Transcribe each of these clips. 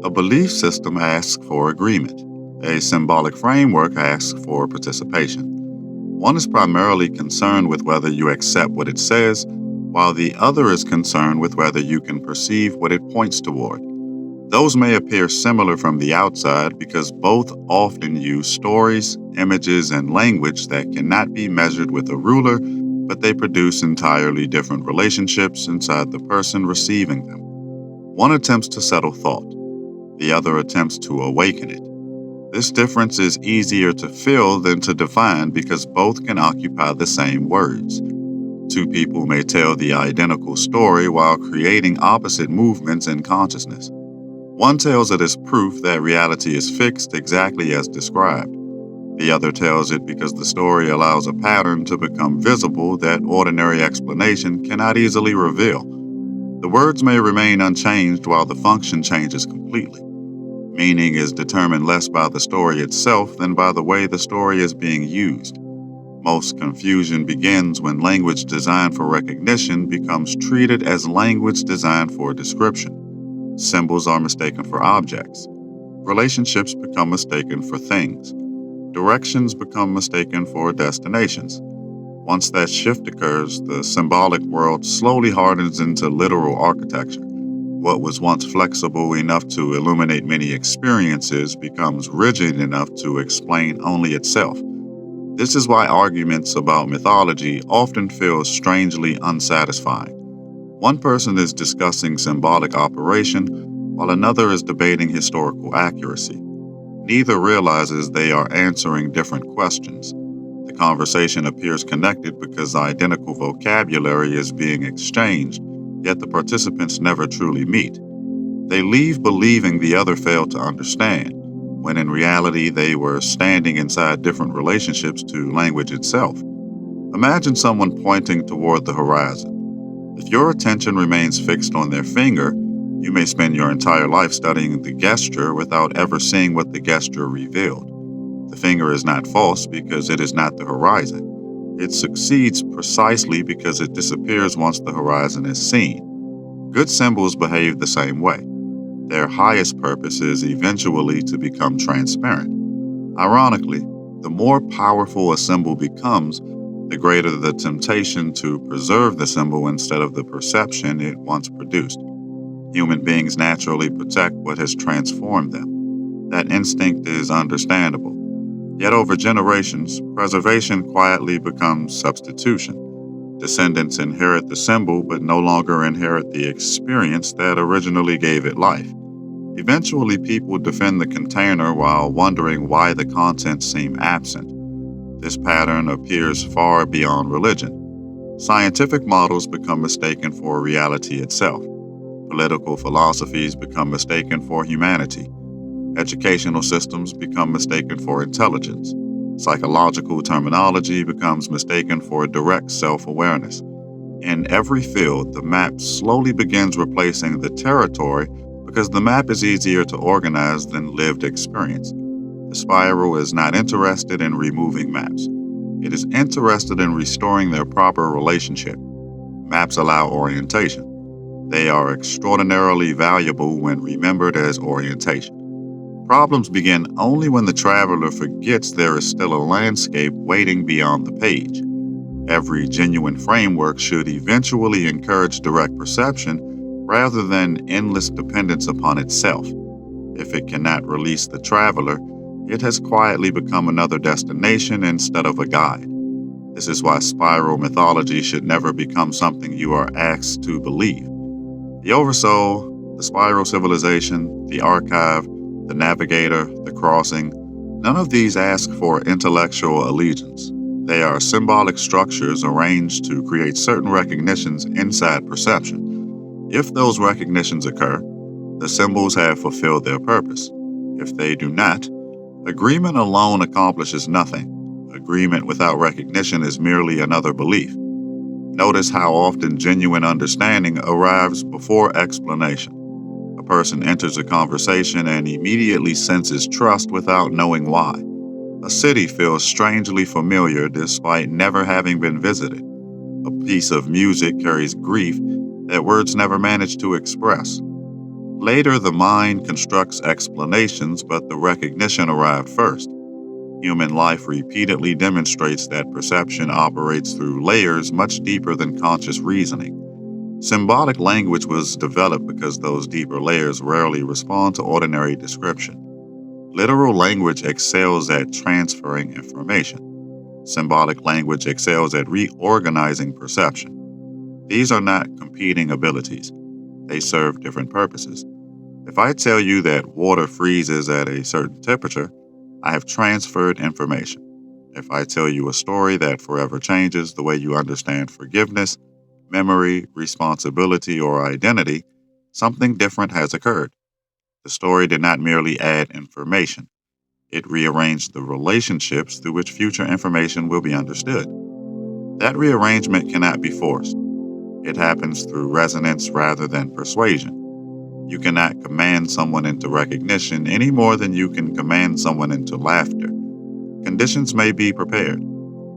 A belief system asks for agreement. A symbolic framework asks for participation. One is primarily concerned with whether you accept what it says, while the other is concerned with whether you can perceive what it points toward. Those may appear similar from the outside because both often use stories, images, and language that cannot be measured with a ruler, but they produce entirely different relationships inside the person receiving them. One attempts to settle thought, the other attempts to awaken it. This difference is easier to feel than to define because both can occupy the same words. Two people may tell the identical story while creating opposite movements in consciousness. One tells it as proof that reality is fixed exactly as described. The other tells it because the story allows a pattern to become visible that ordinary explanation cannot easily reveal. The words may remain unchanged while the function changes completely. Meaning is determined less by the story itself than by the way the story is being used. Most confusion begins when language designed for recognition becomes treated as language designed for description. Symbols are mistaken for objects. Relationships become mistaken for things. Directions become mistaken for destinations. Once that shift occurs, the symbolic world slowly hardens into literal architecture. What was once flexible enough to illuminate many experiences becomes rigid enough to explain only itself. This is why arguments about mythology often feel strangely unsatisfying. One person is discussing symbolic operation, while another is debating historical accuracy. Neither realizes they are answering different questions. The conversation appears connected because identical vocabulary is being exchanged, yet the participants never truly meet. They leave believing the other failed to understand, when in reality they were standing inside different relationships to language itself. Imagine someone pointing toward the horizon. If your attention remains fixed on their finger, you may spend your entire life studying the gesture without ever seeing what the gesture revealed. The finger is not false because it is not the horizon. It succeeds precisely because it disappears once the horizon is seen. Good symbols behave the same way. Their highest purpose is eventually to become transparent. Ironically, the more powerful a symbol becomes, the greater the temptation to preserve the symbol instead of the perception it once produced. Human beings naturally protect what has transformed them. That instinct is understandable. Yet over generations, preservation quietly becomes substitution. Descendants inherit the symbol but no longer inherit the experience that originally gave it life. Eventually, people defend the container while wondering why the contents seem absent. This pattern appears far beyond religion. Scientific models become mistaken for reality itself. Political philosophies become mistaken for humanity. Educational systems become mistaken for intelligence. Psychological terminology becomes mistaken for direct self-awareness. In every field, the map slowly begins replacing the territory because the map is easier to organize than lived experience. The spiral is not interested in removing maps. It is interested in restoring their proper relationship. Maps allow orientation. They are extraordinarily valuable when remembered as orientation. Problems begin only when the traveler forgets there is still a landscape waiting beyond the page. Every genuine framework should eventually encourage direct perception rather than endless dependence upon itself. If it cannot release the traveler, it has quietly become another destination instead of a guide. This is why spiral mythology should never become something you are asked to believe. The oversoul, the spiral civilization, the archive, the navigator, the crossing, None of these ask for intellectual allegiance. They are symbolic structures arranged to create certain recognitions inside perception. If those recognitions occur, the symbols have fulfilled their purpose. If they do not, agreement alone accomplishes nothing. Agreement without recognition is merely another belief. Notice how often genuine understanding arrives before explanation. A person enters a conversation and immediately senses trust without knowing why. A city feels strangely familiar despite never having been visited. A piece of music carries grief that words never manage to express. Later, the mind constructs explanations, but the recognition arrived first. Human life repeatedly demonstrates that perception operates through layers much deeper than conscious reasoning. Symbolic language was developed because those deeper layers rarely respond to ordinary description. Literal language excels at transferring information. Symbolic language excels at reorganizing perception. These are not competing abilities. They serve different purposes. If I tell you that water freezes at a certain temperature, I have transferred information. If I tell you a story that forever changes the way you understand forgiveness, memory, responsibility, or identity, something different has occurred. The story did not merely add information, it rearranged the relationships through which future information will be understood. That rearrangement cannot be forced. It happens through resonance rather than persuasion. You cannot command someone into recognition any more than you can command someone into laughter. Conditions may be prepared,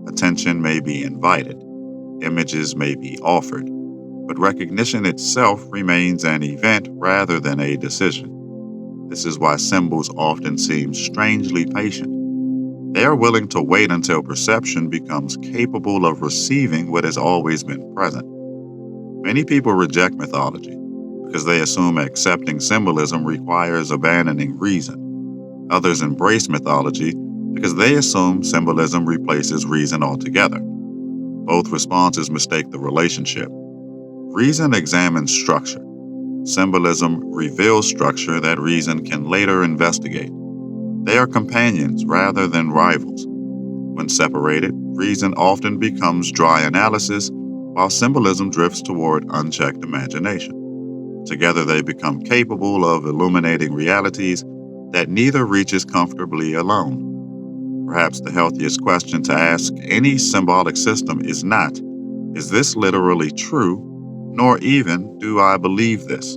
attention may be invited, images may be offered, but recognition itself remains an event rather than a decision. This is why symbols often seem strangely patient. They are willing to wait until perception becomes capable of receiving what has always been present. Many people reject mythology because they assume accepting symbolism requires abandoning reason. Others embrace mythology because they assume symbolism replaces reason altogether. Both responses mistake the relationship. Reason examines structure. Symbolism reveals structure that reason can later investigate. They are companions rather than rivals. When separated, reason often becomes dry analysis, while symbolism drifts toward unchecked imagination. Together, they become capable of illuminating realities that neither reaches comfortably alone. Perhaps the healthiest question to ask any symbolic system is not, is this literally true? Nor even, do I believe this?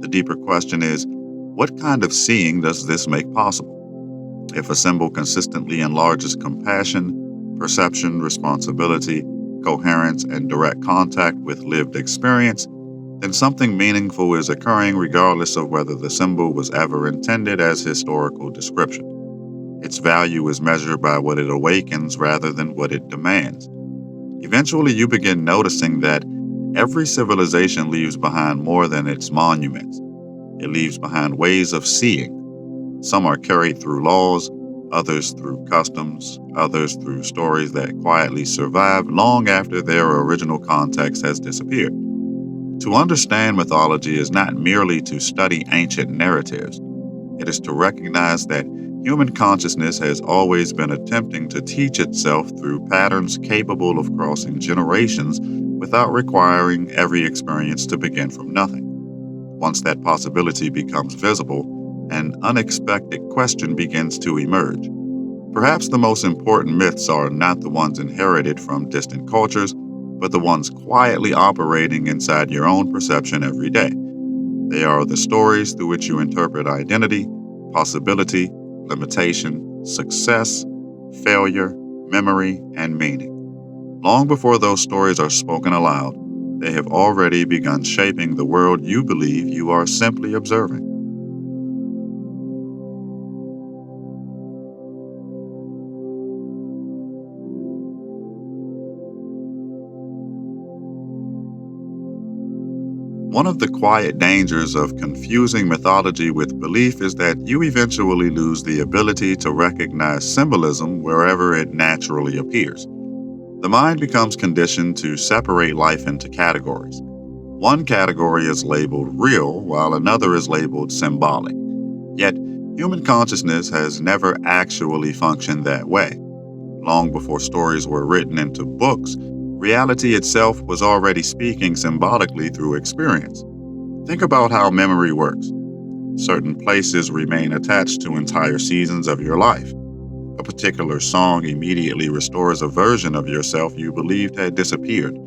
The deeper question is, what kind of seeing does this make possible? If a symbol consistently enlarges compassion, perception, responsibility, coherence, and direct contact with lived experience, then something meaningful is occurring regardless of whether the symbol was ever intended as historical description. Its value is measured by what it awakens rather than what it demands. Eventually, you begin noticing that every civilization leaves behind more than its monuments. It leaves behind ways of seeing. Some are carried through laws, others through customs, others through stories that quietly survive long after their original context has disappeared. To understand mythology is not merely to study ancient narratives. It is to recognize that human consciousness has always been attempting to teach itself through patterns capable of crossing generations without requiring every experience to begin from nothing. Once that possibility becomes visible, an unexpected question begins to emerge. Perhaps the most important myths are not the ones inherited from distant cultures, but the ones quietly operating inside your own perception every day. They are the stories through which you interpret identity, possibility, limitation, success, failure, memory, and meaning. Long before those stories are spoken aloud, they have already begun shaping the world you believe you are simply observing. One of the quiet dangers of confusing mythology with belief is that you eventually lose the ability to recognize symbolism wherever it naturally appears. The mind becomes conditioned to separate life into categories. One category is labeled real, while another is labeled symbolic. Yet, Human consciousness has never actually functioned that way. Long before stories were written into books, reality itself was already speaking symbolically through experience. Think about how memory works. Certain places remain attached to entire seasons of your life. A particular song immediately restores a version of yourself you believed had disappeared.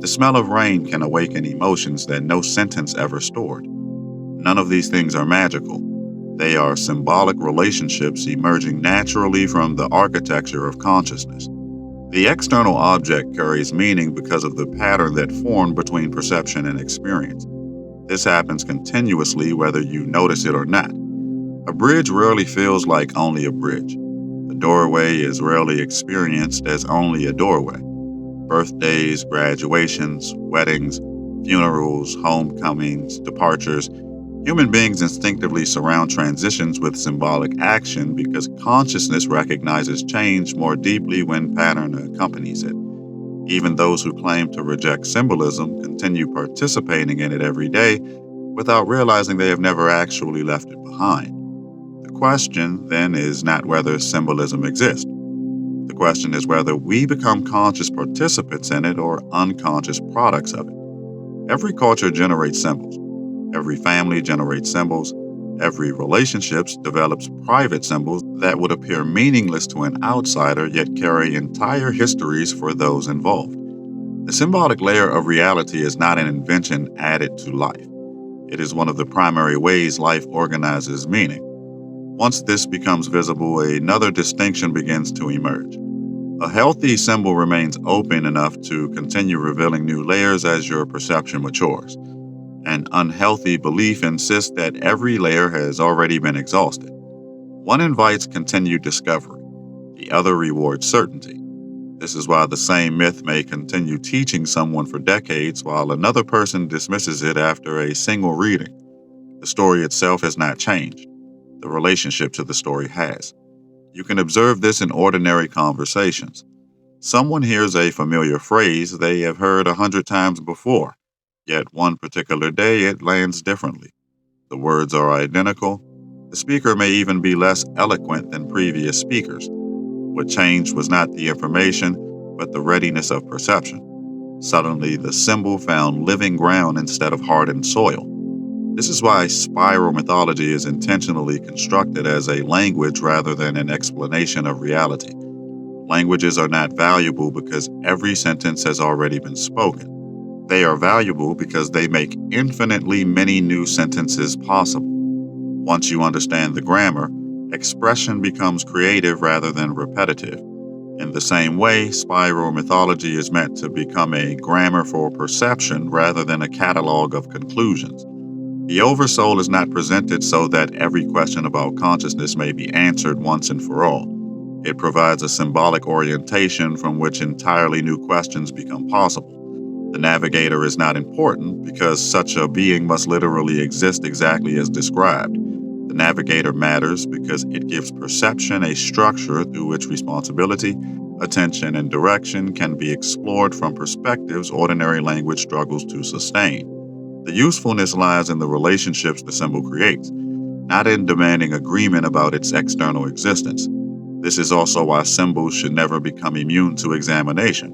The smell of rain can awaken emotions that no sentence ever stored. None of these things are magical. They are symbolic relationships emerging naturally from the architecture of consciousness. The external object carries meaning because of the pattern that formed between perception and experience. This happens continuously whether you notice it or not. A bridge rarely feels like only a bridge. A doorway is rarely experienced as only a doorway. Birthdays, graduations, weddings, funerals, homecomings, departures. Human beings instinctively surround transitions with symbolic action because consciousness recognizes change more deeply when pattern accompanies it. Even those who claim to reject symbolism continue participating in it every day without realizing they have never actually left it behind. The question, then, is not whether symbolism exists. The question is whether we become conscious participants in it or unconscious products of it. Every culture generates symbols. Every family generates symbols. Every relationship develops private symbols that would appear meaningless to an outsider yet carry entire histories for those involved. The symbolic layer of reality is not an invention added to life. It is one of the primary ways life organizes meaning. Once this becomes visible, another distinction begins to emerge. A healthy symbol remains open enough to continue revealing new layers as your perception matures. An unhealthy belief insists that every layer has already been exhausted. One invites continued discovery, the other rewards certainty. This is why the same myth may continue teaching someone for decades while another person dismisses it after a single reading. The story itself has not changed. The relationship to the story has. You can observe this in ordinary conversations. Someone hears a familiar phrase they have heard 100 times before, yet one particular day it lands differently. The words are identical. The speaker may even be less eloquent than previous speakers. What changed was not the information, but the readiness of perception. Suddenly, the symbol found living ground instead of hardened soil. This is why spiral mythology is intentionally constructed as a language rather than an explanation of reality. Languages are not valuable because every sentence has already been spoken. They are valuable because they make infinitely many new sentences possible. Once you understand the grammar, expression becomes creative rather than repetitive. In the same way, spiral mythology is meant to become a grammar for perception rather than a catalog of conclusions. The Oversoul is not presented so that every question about consciousness may be answered once and for all. It provides a symbolic orientation from which entirely new questions become possible. The navigator is not important because such a being must literally exist exactly as described. The navigator matters because it gives perception a structure through which responsibility, attention, and direction can be explored from perspectives ordinary language struggles to sustain. The usefulness lies in the relationships the symbol creates, not in demanding agreement about its external existence. This is also why symbols should never become immune to examination.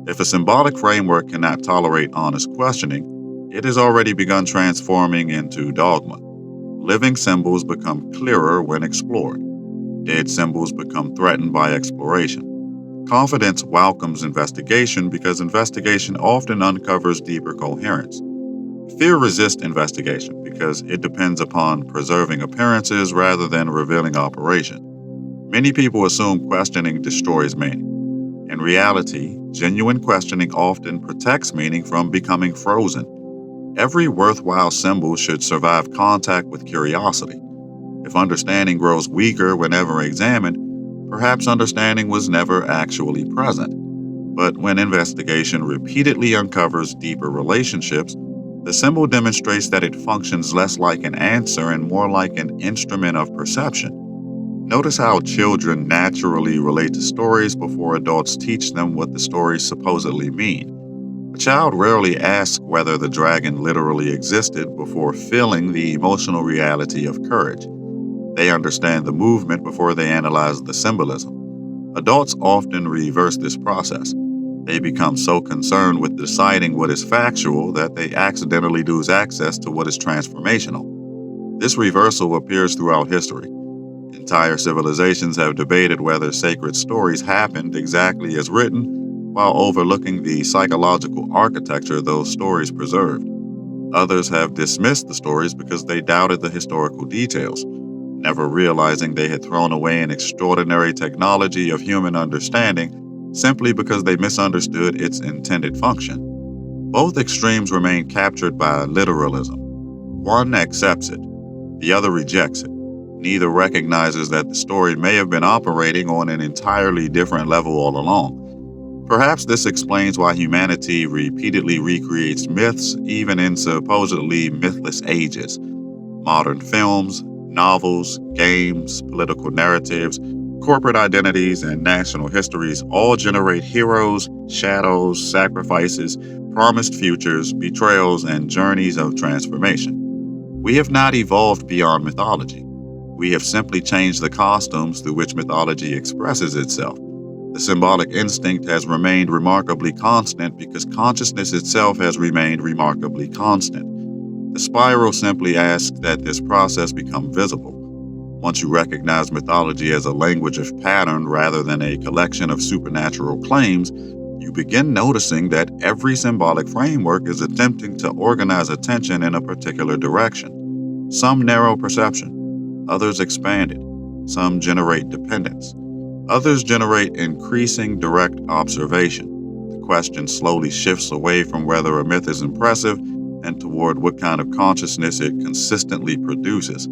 If a symbolic framework cannot tolerate honest questioning, it has already begun transforming into dogma. Living symbols become clearer when explored. Dead symbols become threatened by exploration. Confidence welcomes investigation because investigation often uncovers deeper coherence. Fear resists investigation because it depends upon preserving appearances rather than revealing operation. Many people assume questioning destroys meaning. In reality, genuine questioning often protects meaning from becoming frozen. Every worthwhile symbol should survive contact with curiosity. If understanding grows weaker whenever examined, perhaps understanding was never actually present. But when investigation repeatedly uncovers deeper relationships, the symbol demonstrates that it functions less like an answer and more like an instrument of perception. Notice how children naturally relate to stories before adults teach them what the stories supposedly mean. A child rarely asks whether the dragon literally existed before feeling the emotional reality of courage. They understand the movement before they analyze the symbolism. Adults often reverse this process. They become so concerned with deciding what is factual that they accidentally lose access to what is transformational. This reversal appears throughout history. Entire civilizations have debated whether sacred stories happened exactly as written, while overlooking the psychological architecture those stories preserved. Others have dismissed the stories because they doubted the historical details, never realizing they had thrown away an extraordinary technology of human understanding simply because they misunderstood its intended function. Both extremes remain captured by literalism. One accepts it, the other rejects it. Neither recognizes that the story may have been operating on an entirely different level all along. Perhaps this explains why humanity repeatedly recreates myths even in supposedly mythless ages. Modern films, novels, games, political narratives, corporate identities, and national histories all generate heroes, shadows, sacrifices, promised futures, betrayals, and journeys of transformation. We have not evolved beyond mythology. We have simply changed the costumes through which mythology expresses itself. The symbolic instinct has remained remarkably constant because consciousness itself has remained remarkably constant. The spiral simply asks that this process become visible. Once you recognize mythology as a language of pattern rather than a collection of supernatural claims, you begin noticing that every symbolic framework is attempting to organize attention in a particular direction. Some narrow perception, others expand it. Some generate dependence. Others generate increasing direct observation. The question slowly shifts away from whether a myth is impressive and toward what kind of consciousness it consistently produces.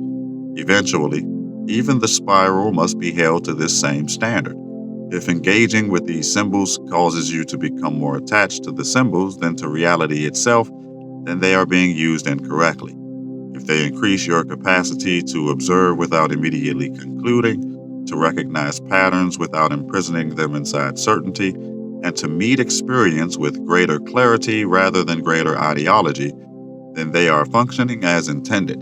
Eventually, even the spiral must be held to this same standard. If engaging with these symbols causes you to become more attached to the symbols than to reality itself, then they are being used incorrectly. If they increase your capacity to observe without immediately concluding, to recognize patterns without imprisoning them inside certainty, and to meet experience with greater clarity rather than greater ideology, then they are functioning as intended.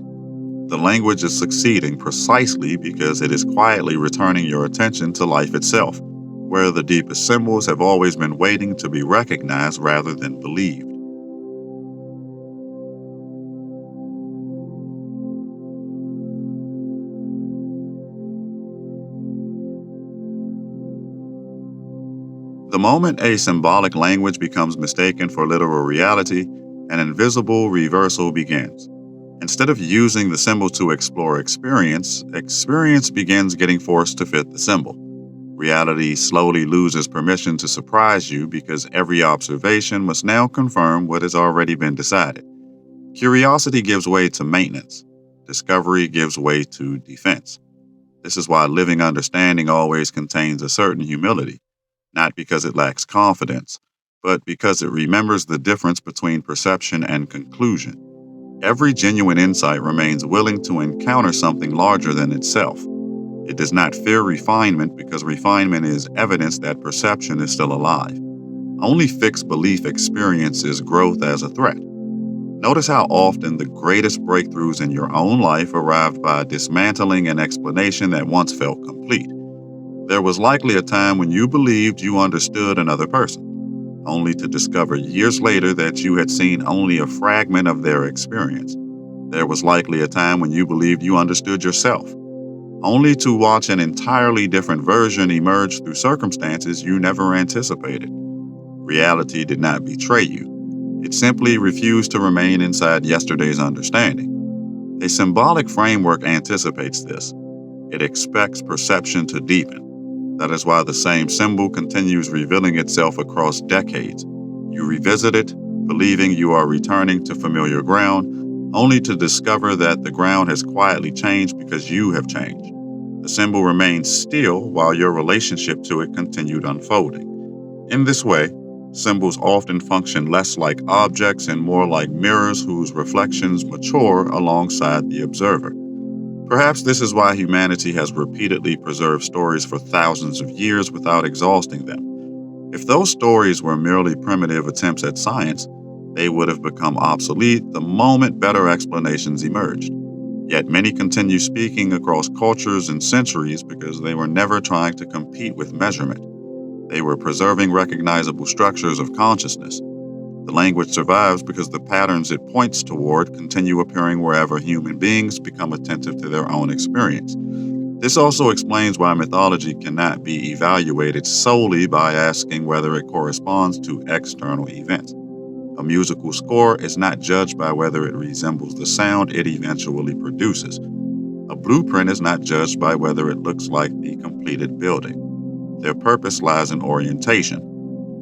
The language is succeeding precisely because it is quietly returning your attention to life itself, where the deepest symbols have always been waiting to be recognized rather than believed. The moment a symbolic language becomes mistaken for literal reality, an invisible reversal begins. Instead of using the symbol to explore experience, experience begins getting forced to fit the symbol. Reality slowly loses permission to surprise you because every observation must now confirm what has already been decided. Curiosity gives way to maintenance. Discovery gives way to defense. This is why living understanding always contains a certain humility, not because it lacks confidence, but because it remembers the difference between perception and conclusion. Every genuine insight remains willing to encounter something larger than itself. It does not fear refinement because refinement is evidence that perception is still alive. Only fixed belief experiences growth as a threat. Notice how often the greatest breakthroughs in your own life arrived by dismantling an explanation that once felt complete. There was likely a time when you believed you understood another person, only to discover years later that you had seen only a fragment of their experience. There was likely a time when you believed you understood yourself, only to watch an entirely different version emerge through circumstances you never anticipated. Reality did not betray you. It simply refused to remain inside yesterday's understanding. A symbolic framework anticipates this. It expects perception to deepen. That is why the same symbol continues revealing itself across decades. You revisit it, believing you are returning to familiar ground, only to discover that the ground has quietly changed because you have changed. The symbol remained still while your relationship to it continued unfolding. In this way, symbols often function less like objects and more like mirrors whose reflections mature alongside the observer. Perhaps this is why humanity has repeatedly preserved stories for thousands of years without exhausting them. If those stories were merely primitive attempts at science, they would have become obsolete the moment better explanations emerged. Yet many continue speaking across cultures and centuries because they were never trying to compete with measurement. They were preserving recognizable structures of consciousness. The language survives because the patterns it points toward continue appearing wherever human beings become attentive to their own experience. This also explains why mythology cannot be evaluated solely by asking whether it corresponds to external events. A musical score is not judged by whether it resembles the sound it eventually produces. A blueprint is not judged by whether it looks like the completed building. Their purpose lies in orientation.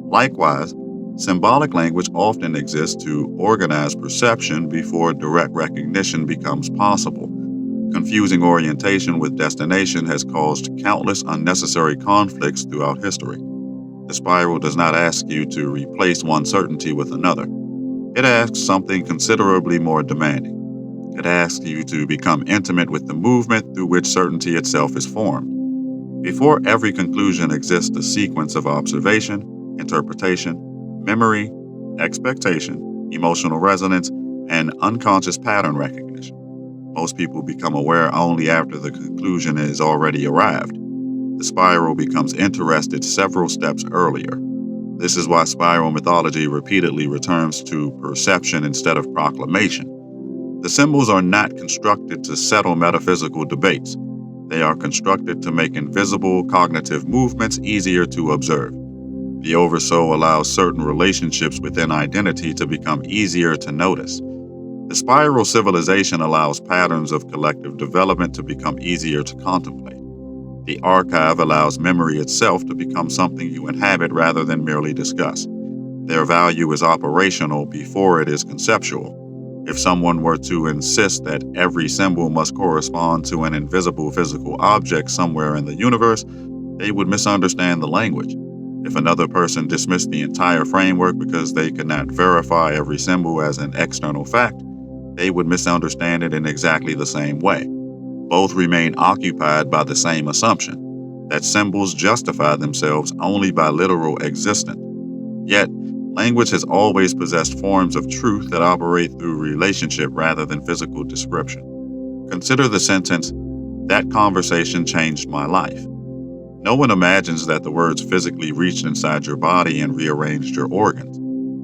Likewise, symbolic language often exists to organize perception before direct recognition becomes possible. Confusing orientation with destination has caused countless unnecessary conflicts throughout history. The spiral does not ask you to replace one certainty with another. It asks something considerably more demanding. It asks you to become intimate with the movement through which certainty itself is formed. Before every conclusion exists a sequence of observation, interpretation, memory, expectation, emotional resonance, and unconscious pattern recognition. Most people become aware only after the conclusion is already arrived. The spiral becomes interested several steps earlier. This is why spiral mythology repeatedly returns to perception instead of proclamation. The symbols are not constructed to settle metaphysical debates. They are constructed to make invisible cognitive movements easier to observe. The Oversoul allows certain relationships within identity to become easier to notice. The spiral civilization allows patterns of collective development to become easier to contemplate. The archive allows memory itself to become something you inhabit rather than merely discuss. Their value is operational before it is conceptual. If someone were to insist that every symbol must correspond to an invisible physical object somewhere in the universe, they would misunderstand the language. If another person dismissed the entire framework because they could not verify every symbol as an external fact, they would misunderstand it in exactly the same way. Both remain occupied by the same assumption, that symbols justify themselves only by literal existence. Yet, language has always possessed forms of truth that operate through relationship rather than physical description. Consider the sentence, "That conversation changed my life." No one imagines that the words physically reached inside your body and rearranged your organs.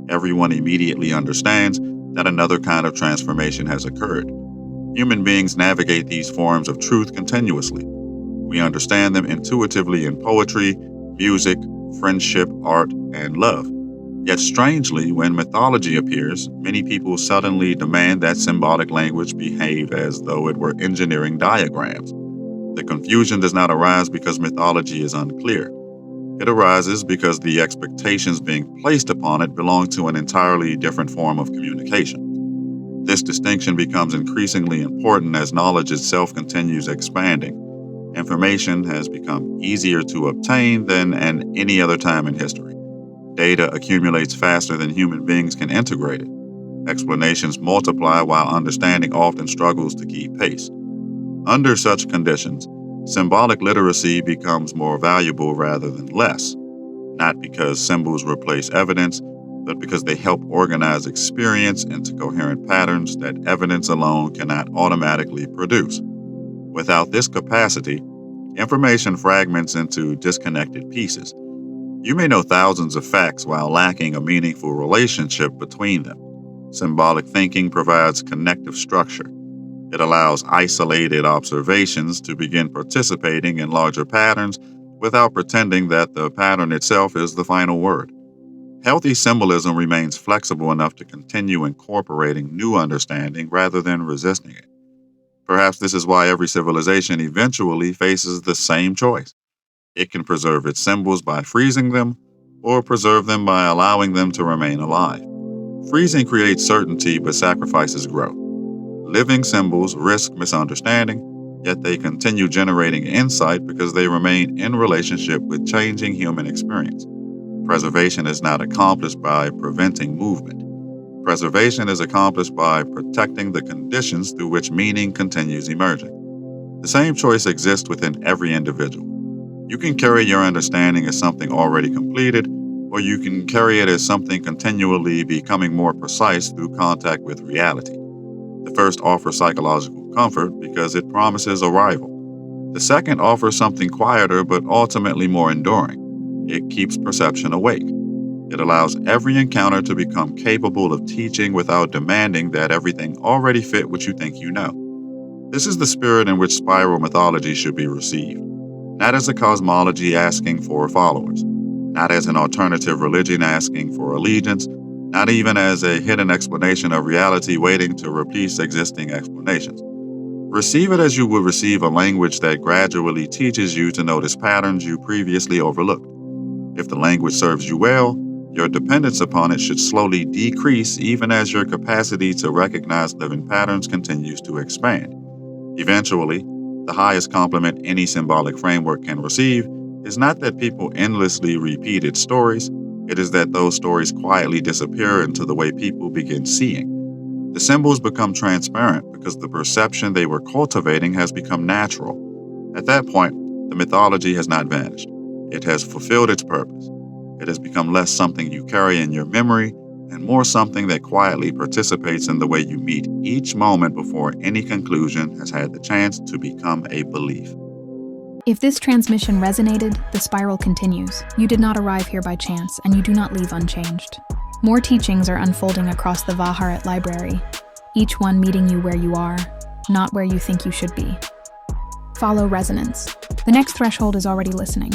Everyone immediately understands that another kind of transformation has occurred. Human beings navigate these forms of truth continuously. We understand them intuitively in poetry, music, friendship, art, and love. Yet strangely, when mythology appears, many people suddenly demand that symbolic language behave as though it were engineering diagrams. The confusion does not arise because mythology is unclear. It arises because the expectations being placed upon it belong to an entirely different form of communication. This distinction becomes increasingly important as knowledge itself continues expanding. Information has become easier to obtain than at any other time in history. Data accumulates faster than human beings can integrate it. Explanations multiply while understanding often struggles to keep pace. Under such conditions, symbolic literacy becomes more valuable rather than less, not because symbols replace evidence, but because they help organize experience into coherent patterns that evidence alone cannot automatically produce. Without this capacity, information fragments into disconnected pieces. You may know thousands of facts while lacking a meaningful relationship between them. Symbolic thinking provides connective structure. It allows isolated observations to begin participating in larger patterns without pretending that the pattern itself is the final word. Healthy symbolism remains flexible enough to continue incorporating new understanding rather than resisting it. Perhaps this is why every civilization eventually faces the same choice. It can preserve its symbols by freezing them, or preserve them by allowing them to remain alive. Freezing creates certainty but sacrifices growth. Living symbols risk misunderstanding, yet they continue generating insight because they remain in relationship with changing human experience. Preservation is not accomplished by preventing movement. Preservation is accomplished by protecting the conditions through which meaning continues emerging. The same choice exists within every individual. You can carry your understanding as something already completed, or you can carry it as something continually becoming more precise through contact with reality. The first offers psychological comfort because it promises arrival. The second offers something quieter but ultimately more enduring. It keeps perception awake. It allows every encounter to become capable of teaching without demanding that everything already fit what you think you know. This is the spirit in which spiral mythology should be received, not as a cosmology asking for followers, not as an alternative religion asking for allegiance, not even as a hidden explanation of reality waiting to replace existing explanations. Receive it as you would receive a language that gradually teaches you to notice patterns you previously overlooked. If the language serves you well, your dependence upon it should slowly decrease even as your capacity to recognize living patterns continues to expand. Eventually, the highest compliment any symbolic framework can receive is not that people endlessly repeat its stories, it is that those stories quietly disappear into the way people begin seeing. The symbols become transparent because the perception they were cultivating has become natural. At that point, the mythology has not vanished. It has fulfilled its purpose. It has become less something you carry in your memory and more something that quietly participates in the way you meet each moment before any conclusion has had the chance to become a belief. If this transmission resonated, the spiral continues. You did not arrive here by chance, and you do not leave unchanged. More teachings are unfolding across the Vaharat library, each one meeting you where you are, not where you think you should be. Follow resonance. The next threshold is already listening.